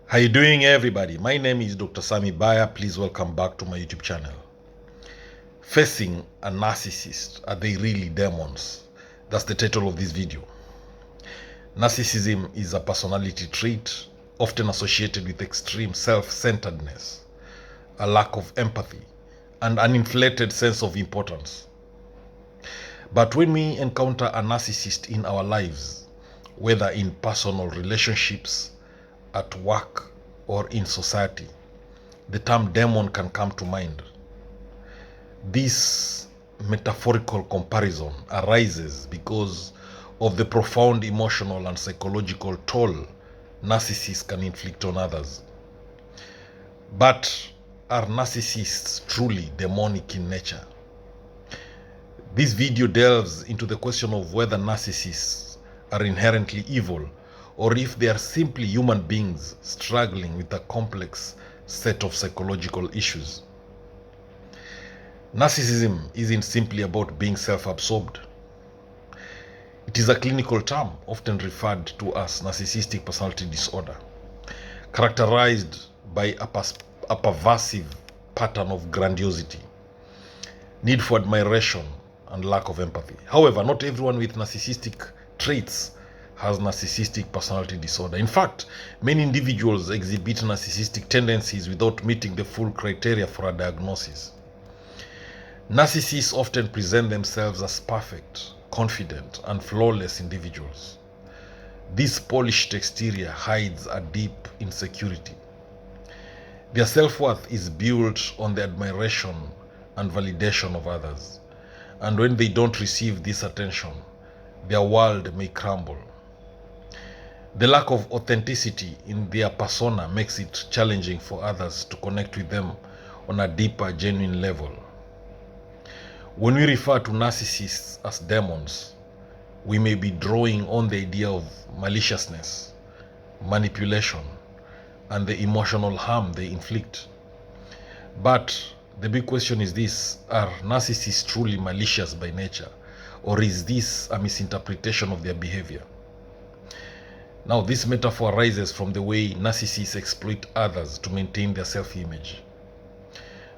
How you doing, everybody? My name is Dr. Sami Baya. Please welcome back to my YouTube channel. Facing a narcissist, are they really demons? That's the title of this video. Narcissism is a personality trait often associated with extreme self-centeredness, a lack of empathy, and an inflated sense of importance. But when we encounter a narcissist in our lives, whether in personal relationships, at work, or in society, the term demon can come to mind. This metaphorical comparison arises because of the profound emotional and psychological toll narcissists can inflict on others. But are narcissists truly demonic in nature? This video delves into the question of whether narcissists are inherently evil or if they are simply human beings struggling with a complex set of psychological issues. Narcissism isn't simply about being self-absorbed. It is a clinical term often referred to as narcissistic personality disorder, characterized by a pervasive pattern of grandiosity, need for admiration, and lack of empathy. However, not everyone with narcissistic traits has narcissistic personality disorder. In fact, many individuals exhibit narcissistic tendencies without meeting the full criteria for a diagnosis. Narcissists often present themselves as perfect, confident, and flawless individuals. This polished exterior hides a deep insecurity. Their self-worth is built on the admiration and validation of others. And when they don't receive this attention, their world may crumble. The lack of authenticity in their persona makes it challenging for others to connect with them on a deeper, genuine level. When we refer to narcissists as demons, we may be drawing on the idea of maliciousness, manipulation, and the emotional harm they inflict. But the big question is this: are narcissists truly malicious by nature, or is this a misinterpretation of their behavior? Now, this metaphor arises from the way narcissists exploit others to maintain their self-image,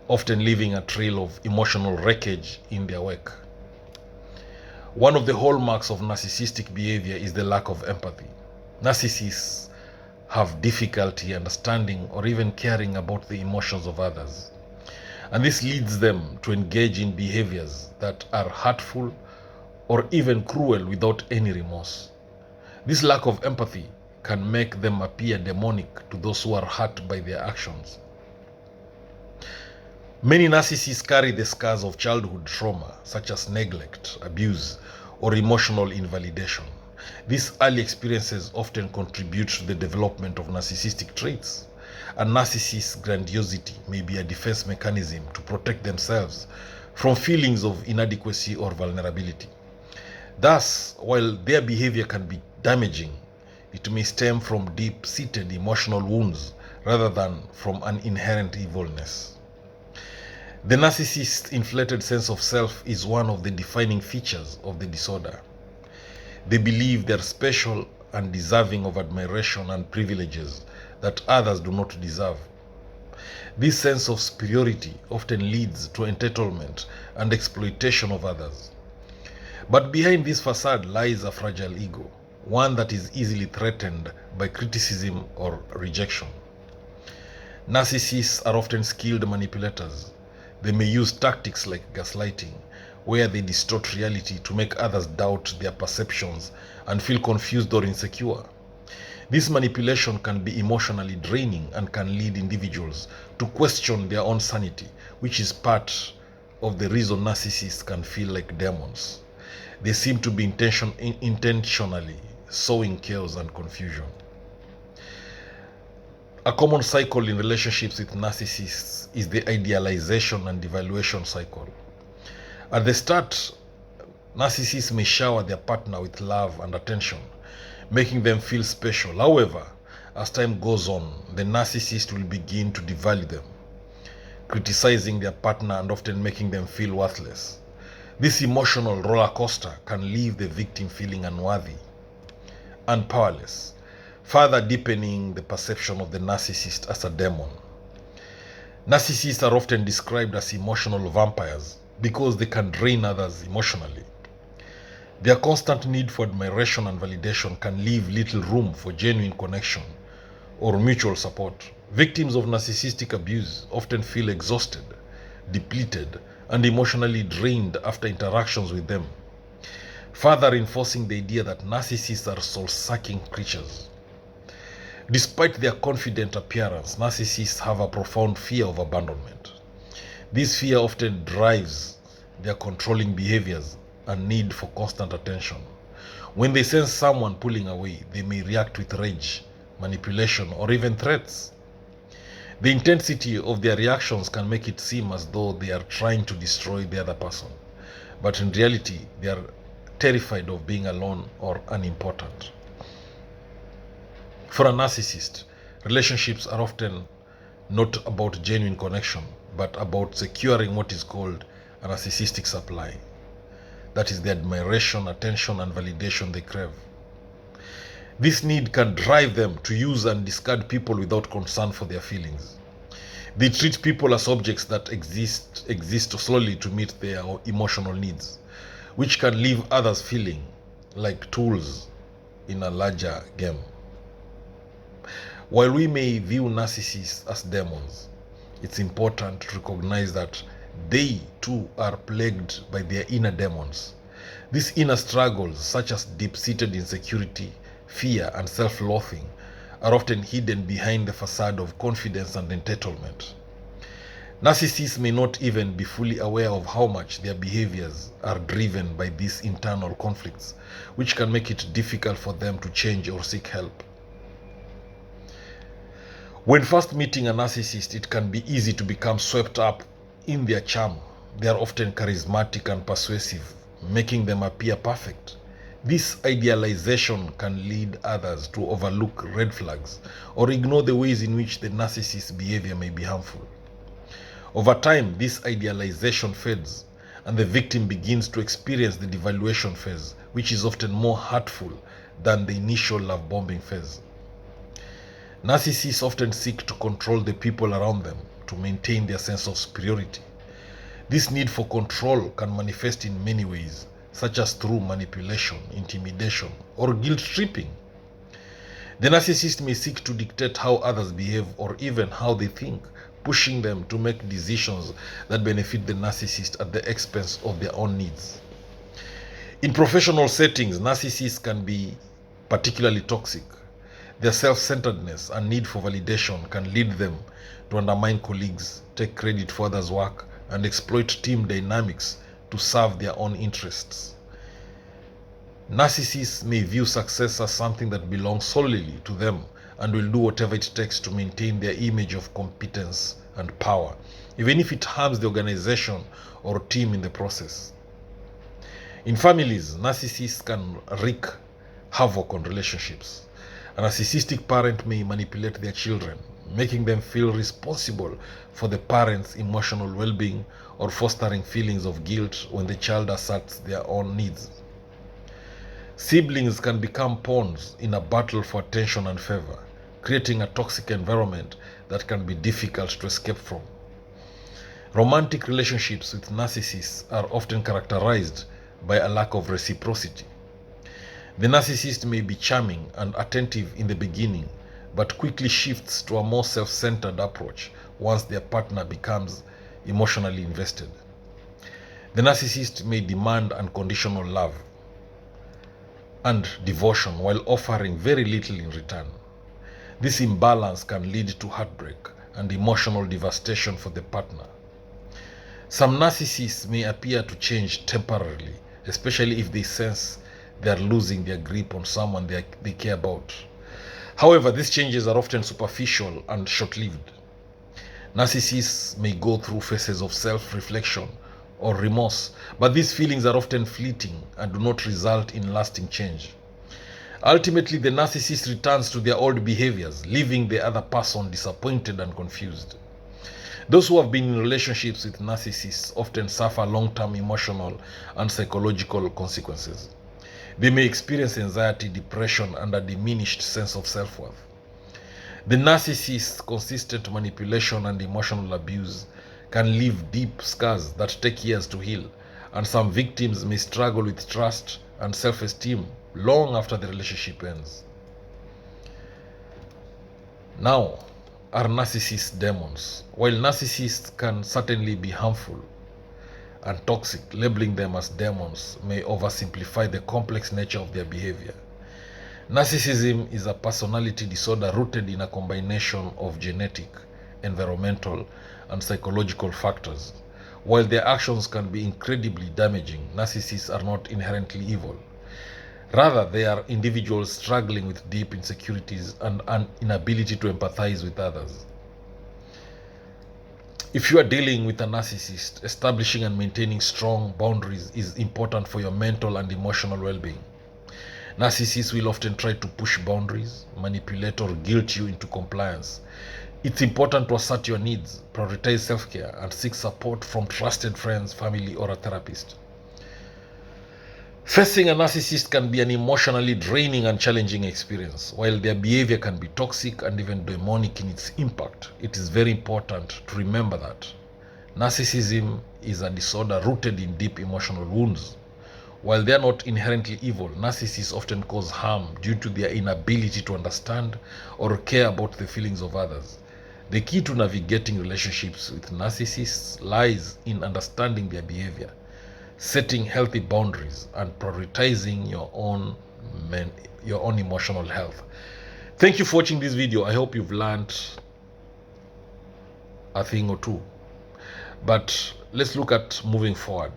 often leaving a trail of emotional wreckage in their wake. One of the hallmarks of narcissistic behavior is the lack of empathy. Narcissists have difficulty understanding or even caring about the emotions of others. And this leads them to engage in behaviors that are hurtful or even cruel without any remorse. This lack of empathy can make them appear demonic to those who are hurt by their actions. Many narcissists carry the scars of childhood trauma, such as neglect, abuse, or emotional invalidation. These early experiences often contribute to the development of narcissistic traits. A narcissist's grandiosity may be a defense mechanism to protect themselves from feelings of inadequacy or vulnerability. Thus, while their behavior can be damaging, it may stem from deep-seated emotional wounds rather than from an inherent evilness. The narcissist's inflated sense of self is one of the defining features of the disorder. They believe they are special and deserving of admiration and privileges that others do not deserve. This sense of superiority often leads to entitlement and exploitation of others. But behind this facade lies a fragile ego, one that is easily threatened by criticism or rejection. Narcissists are often skilled manipulators. They may use tactics like gaslighting, where they distort reality to make others doubt their perceptions and feel confused or insecure. This manipulation can be emotionally draining and can lead individuals to question their own sanity, which is part of the reason narcissists can feel like demons. They seem to be intentionally sowing chaos and confusion. A common cycle in relationships with narcissists is the idealization and devaluation cycle. At the start, narcissists may shower their partner with love and attention, making them feel special. However, as time goes on, the narcissist will begin to devalue them, criticizing their partner and often making them feel worthless. This emotional roller coaster can leave the victim feeling unworthy and powerless, further deepening the perception of the narcissist as a demon. Narcissists are often described as emotional vampires because they can drain others emotionally. Their constant need for admiration and validation can leave little room for genuine connection or mutual support. Victims of narcissistic abuse often feel exhausted, depleted, and emotionally drained after interactions with them, further reinforcing the idea that narcissists are soul-sucking creatures. Despite their confident appearance, narcissists have a profound fear of abandonment. This fear often drives their controlling behaviors and need for constant attention. When they sense someone pulling away, they may react with rage, manipulation, or even threats. The intensity of their reactions can make it seem as though they are trying to destroy the other person, but in reality, they are terrified of being alone or unimportant. For a narcissist, relationships are often not about genuine connection, but about securing what is called a narcissistic supply. That is the admiration, attention, and validation they crave. This need can drive them to use and discard people without concern for their feelings. They treat people as objects that exist solely to meet their emotional needs, which can leave others feeling like tools in a larger game. While we may view narcissists as demons, it's important to recognize that they too are plagued by their inner demons. These inner struggles, such as deep-seated insecurity, fear, and self-loathing, are often hidden behind the facade of confidence and entitlement. Narcissists may not even be fully aware of how much their behaviors are driven by these internal conflicts, which can make it difficult for them to change or seek help. When first meeting a narcissist, it can be easy to become swept up in their charm. They are often charismatic and persuasive, making them appear perfect. This idealization can lead others to overlook red flags or ignore the ways in which the narcissist's behavior may be harmful. Over time, this idealization fades, and the victim begins to experience the devaluation phase, which is often more hurtful than the initial love bombing phase. Narcissists often seek to control the people around them to maintain their sense of superiority. This need for control can manifest in many ways, such as through manipulation, intimidation, or guilt-tripping. The narcissist may seek to dictate how others behave or even how they think, pushing them to make decisions that benefit the narcissist at the expense of their own needs. In professional settings, narcissists can be particularly toxic. Their self-centeredness and need for validation can lead them to undermine colleagues, take credit for others' work, and exploit team dynamics to serve their own interests. Narcissists may view success as something that belongs solely to them and will do whatever it takes to maintain their image of competence and power, even if it harms the organization or team in the process. In families, narcissists can wreak havoc on relationships. A narcissistic parent may manipulate their children, making them feel responsible for the parent's emotional well-being or fostering feelings of guilt when the child asserts their own needs. Siblings can become pawns in a battle for attention and favor, creating a toxic environment that can be difficult to escape from. Romantic relationships with narcissists are often characterized by a lack of reciprocity. The narcissist may be charming and attentive in the beginning, but quickly shifts to a more self-centered approach once their partner becomes emotionally invested. The narcissist may demand unconditional love and devotion while offering very little in return. This imbalance can lead to heartbreak and emotional devastation for the partner. Some narcissists may appear to change temporarily, especially if they sense they are losing their grip on someone they care about. However, these changes are often superficial and short-lived. Narcissists may go through phases of self-reflection or remorse, but these feelings are often fleeting and do not result in lasting change. Ultimately, the narcissist returns to their old behaviors, leaving the other person disappointed and confused. Those who have been in relationships with narcissists often suffer long-term emotional and psychological consequences. They may experience anxiety, depression, and a diminished sense of self-worth. The narcissist's consistent manipulation and emotional abuse can leave deep scars that take years to heal, and some victims may struggle with trust and self-esteem long after the relationship ends. Now, are narcissists demons? While narcissists can certainly be harmful and toxic, labeling them as demons may oversimplify the complex nature of their behavior. Narcissism is a personality disorder rooted in a combination of genetic, environmental, and psychological factors. While their actions can be incredibly damaging, narcissists are not inherently evil. Rather, they are individuals struggling with deep insecurities and an inability to empathize with others. If you are dealing with a narcissist, establishing and maintaining strong boundaries is important for your mental and emotional well-being. Narcissists will often try to push boundaries, manipulate, or guilt you into compliance. It's important to assert your needs, prioritize self-care, and seek support from trusted friends, family, or a therapist. Facing a narcissist can be an emotionally draining and challenging experience. While their behavior can be toxic and even demonic in its impact, it is very important to remember that narcissism is a disorder rooted in deep emotional wounds. While they are not inherently evil, narcissists often cause harm due to their inability to understand or care about the feelings of others. The key to navigating relationships with narcissists lies in understanding their behavior, setting healthy boundaries, and prioritizing your own emotional health. Thank you for watching this video. I hope you've learned a thing or two. But let's look at moving forward.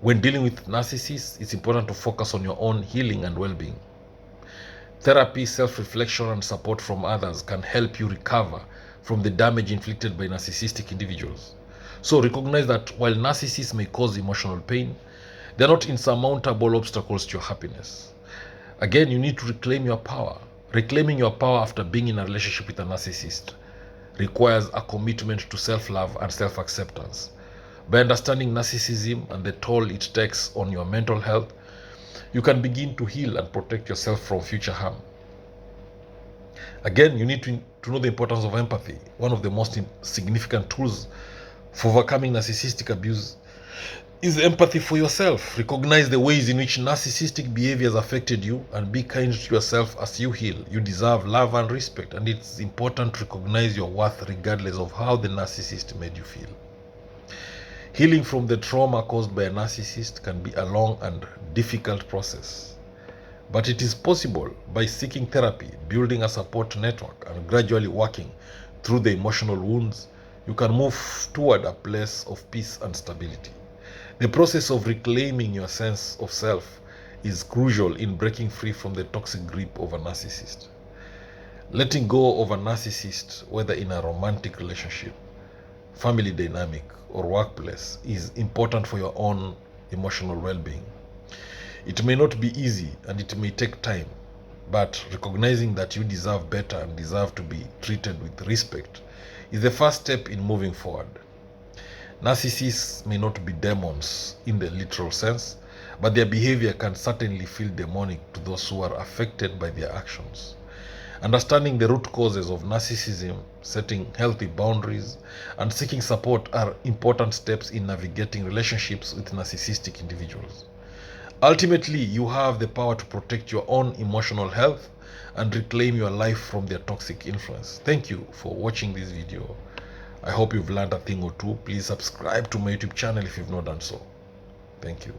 When dealing with narcissists, it's important to focus on your own healing and well-being. Therapy, self-reflection, and support from others can help you recover from the damage inflicted by narcissistic individuals. So recognize that while narcissists may cause emotional pain, they're not insurmountable obstacles to your happiness. Again, you need to reclaim your power. Reclaiming your power after being in a relationship with a narcissist requires a commitment to self-love and self-acceptance. By understanding narcissism and the toll it takes on your mental health, you can begin to heal and protect yourself from future harm. Again, you need to know the importance of empathy. One of the most significant tools for overcoming narcissistic abuse is empathy for yourself. Recognize the ways in which narcissistic behavior has affected you and be kind to yourself as you heal. You deserve love and respect, and it's important to recognize your worth regardless of how the narcissist made you feel. Healing from the trauma caused by a narcissist can be a long and difficult process, but it is possible by seeking therapy, building a support network, and gradually working through the emotional wounds. You can move toward a place of peace and stability. The process of reclaiming your sense of self is crucial in breaking free from the toxic grip of a narcissist. Letting go of a narcissist, whether in a romantic relationship, family dynamic, or workplace, is important for your own emotional well-being. It may not be easy and it may take time, but recognizing that you deserve better and deserve to be treated with respect is the first step in moving forward. Narcissists may not be demons in the literal sense, but their behavior can certainly feel demonic to those who are affected by their actions. Understanding the root causes of narcissism, setting healthy boundaries, and seeking support are important steps in navigating relationships with narcissistic individuals. Ultimately, you have the power to protect your own emotional health and reclaim your life from their toxic influence. Thank you for watching this video. I hope you've learned a thing or two. Please subscribe to my YouTube channel if you've not done so. Thank you.